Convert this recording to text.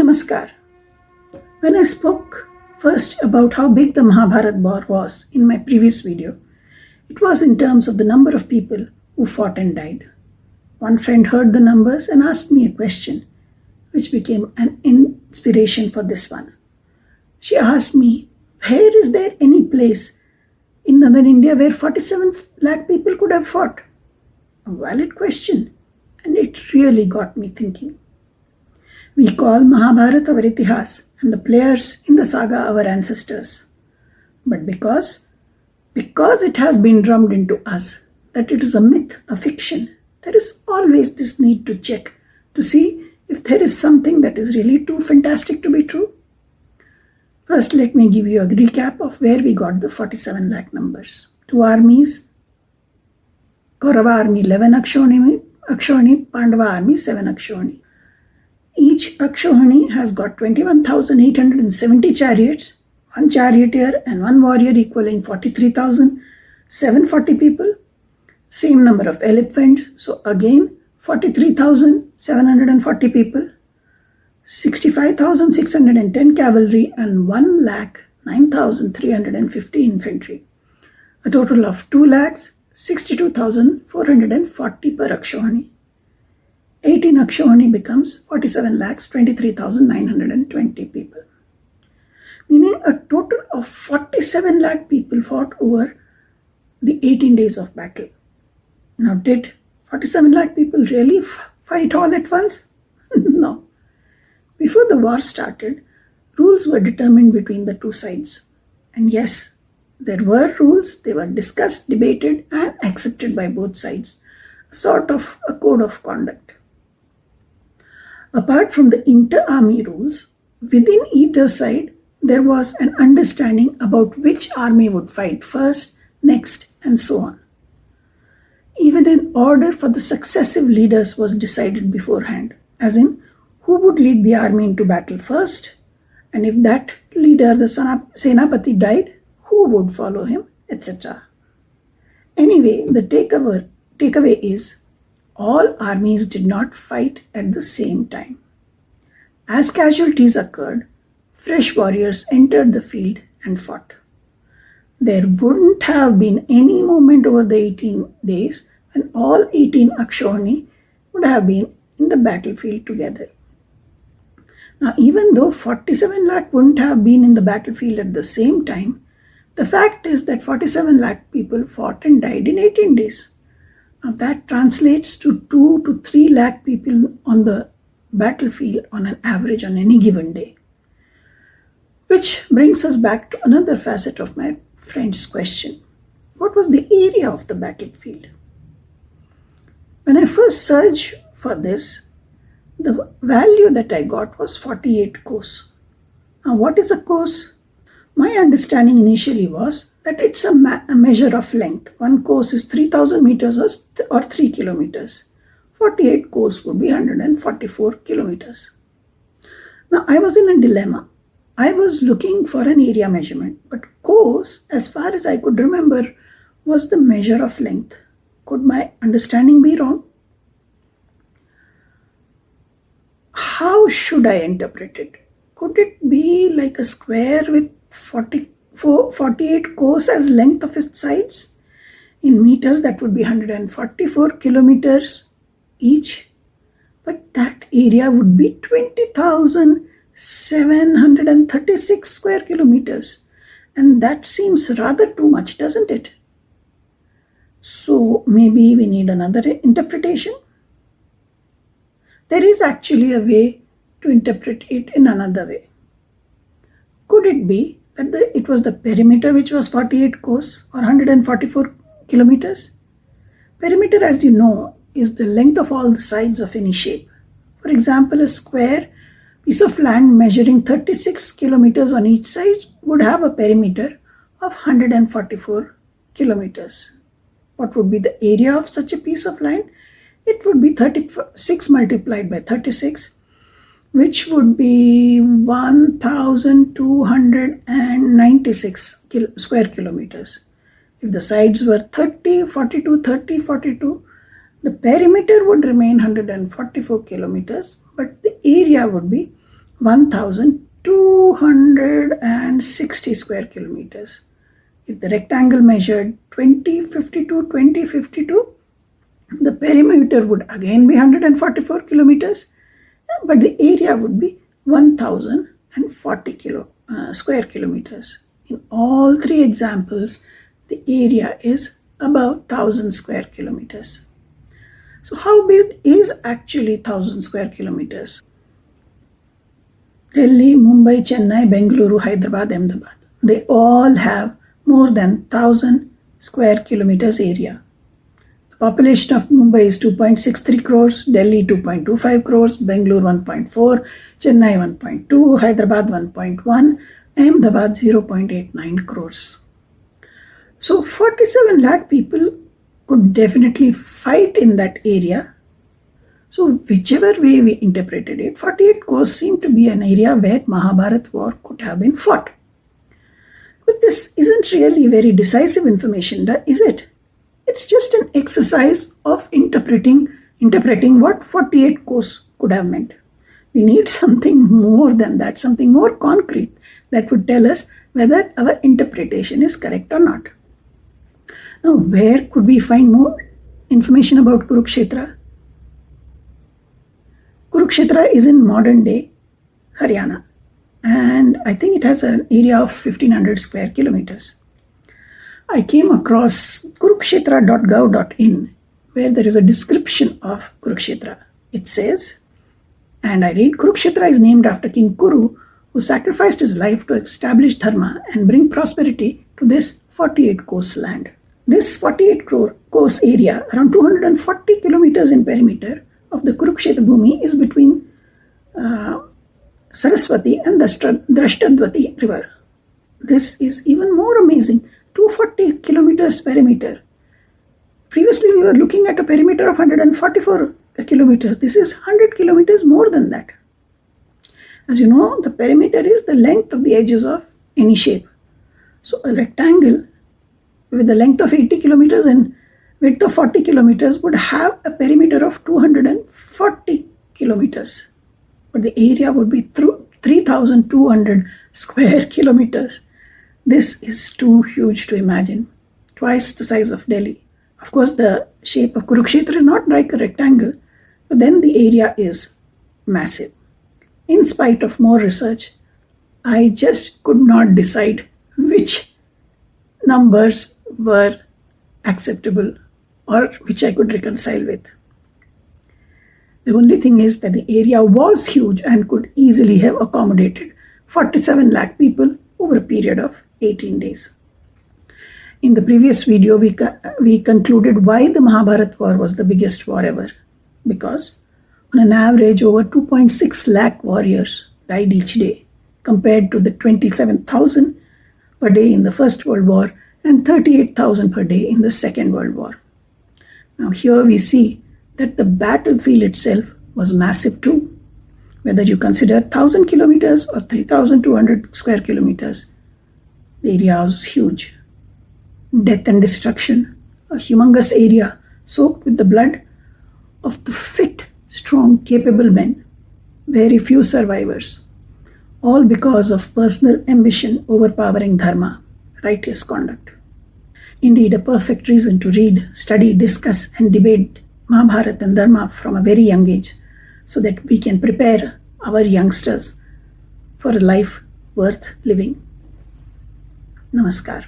Namaskar. When I spoke first about how big the Mahabharat war was in my previous video, it was in terms of the number of people who fought and died. One friend heard the numbers and asked me a question, which became an inspiration for this one. She asked me, where is there any place in northern India where 47 lakh people could have fought? A valid question, and it really got me thinking. We call Mahabharat our Itihas and the players in the saga our ancestors. But because it has been drummed into us that it is a myth, a fiction, there is always this need to check to see if there is something that is really too fantastic to be true. First, let me give you a recap of where we got the 47 lakh numbers. Two armies, Kaurava army 11 Akshohani, Pandava army 7 Akshohani. Each Akshohani has got 21,870 chariots, one charioteer and one warrior equaling 43,740 people. Same number of elephants, so again 43,740 people. 65,610 cavalry and 1,09,350 infantry. A total of 2,62,440 per Akshohani. 18 Akshohani becomes 47,23,920 people. Meaning a total of 47 lakh people fought over the 18 days of battle. Now, did 47 lakh people really fight all at once? No. Before the war started, rules were determined between the two sides. And yes, there were rules, they were discussed, debated and accepted by both sides. A sort of a code of conduct. Apart from the inter-army rules, within either side, there was an understanding about which army would fight first, next, and so on. Even an order for the successive leaders was decided beforehand, as in who would lead the army into battle first, and if that leader, the Senapati, died, who would follow him, etc. Anyway, the takeaway is, all armies did not fight at the same time. As casualties occurred, fresh warriors entered the field and fought. There wouldn't have been any moment over the 18 days when all 18 Akshohani would have been in the battlefield together. Now, even though 47 lakh wouldn't have been in the battlefield at the same time, the fact is that 47 lakh people fought and died in 18 days. Now that translates to 2 to 3 lakh people on the battlefield on an average on any given day. Which brings us back to another facet of my friend's question. What was the area of the battlefield? When I first searched for this, the value that I got was 48 kos. Now what is a kos? My understanding initially was that it's a measure of length. One kos is 3,000 meters or 3 kilometers. 48 kos would be 144 kilometers. Now, I was in a dilemma. I was looking for an area measurement, but kos, as far as I could remember, was the measure of length. Could my understanding be wrong? How should I interpret it? Could it be like a square with 48 kos as length of its sides? In meters, that would be 144 kilometers each. But that area would be 20,736 square kilometers. And that seems rather too much, doesn't it? So maybe we need another interpretation. There is actually a way to interpret it in another way. Could it be that it was the perimeter which was 48 kos or 144 kilometers? Perimeter, as you know, is the length of all the sides of any shape. For example, a square piece of land measuring 36 kilometers on each side would have a perimeter of 144 kilometers. What would be the area of such a piece of land? It would be 36 multiplied by 36, which would be 1,296 square kilometers. If the sides were 30, 42, 30, 42, the perimeter would remain 144 kilometers, but the area would be 1,260 square kilometers. If the rectangle measured 2052, 2052, the perimeter would again be 144 kilometers, but the area would be 1,040 square kilometers. In all three examples, the area is above 1,000 square kilometers. So how big is actually 1,000 square kilometers? Delhi, Mumbai, Chennai, Bengaluru, Hyderabad, Ahmedabad, they all have more than 1,000 square kilometers area. The population of Mumbai is 2.63 crores, Delhi 2.25 crores, Bengaluru 1.4, Chennai 1.2, Hyderabad 1.1, Ahmedabad 0.89 crores. So 47 lakh people could definitely fight in that area. So whichever way we interpreted it, 48 crores seemed to be an area where Mahabharat war could have been fought. But this isn't really very decisive information, is it? It's just an exercise of interpreting what 48 crores could have meant. We need something more than that, something more concrete that would tell us whether our interpretation is correct or not. Now, where could we find more information about Kurukshetra? Kurukshetra is in modern day Haryana, and I think it has an area of 1,500 square kilometers. I came across kurukshetra.gov.in, where there is a description of Kurukshetra. It says, and I read, Kurukshetra is named after King Kuru, who sacrificed his life to establish Dharma and bring prosperity to this 48 course land. This 48 course area, around 240 kilometers in perimeter of the Kurukshetra Bhumi, is between Saraswati and the Drashtadwati river. This is even more amazing. 240 kilometers perimeter. Previously, we were looking at a perimeter of 144 kilometers. This is 100 kilometers more than that. As you know, the perimeter is the length of the edges of any shape. So a rectangle with a length of 80 kilometers and width of 40 kilometers would have a perimeter of 240 kilometers. But the area would be 3,200 square kilometers. This is too huge to imagine. Twice the size of Delhi. Of course, the shape of Kurukshetra is not like a rectangle, but then the area is massive. In spite of more research, I just could not decide which numbers were acceptable or which I could reconcile with. The only thing is that the area was huge and could easily have accommodated 47 lakh people over a period of 18 days. In the previous video, we concluded why the Mahabharat war was the biggest war ever. Because on an average, over 2.6 lakh warriors died each day, compared to the 27,000 per day in the First World War and 38,000 per day in the Second World War. Now here we see that the battlefield itself was massive too. Whether you consider 1,000 kilometers or 3,200 square kilometers, the area was huge. Death and destruction, a humongous area soaked with the blood of the fit, strong, capable men, very few survivors, all because of personal ambition overpowering dharma, righteous conduct. Indeed, a perfect reason to read, study, discuss, and debate Mahabharat and Dharma from a very young age, so that we can prepare our youngsters for a life worth living. Namaskar.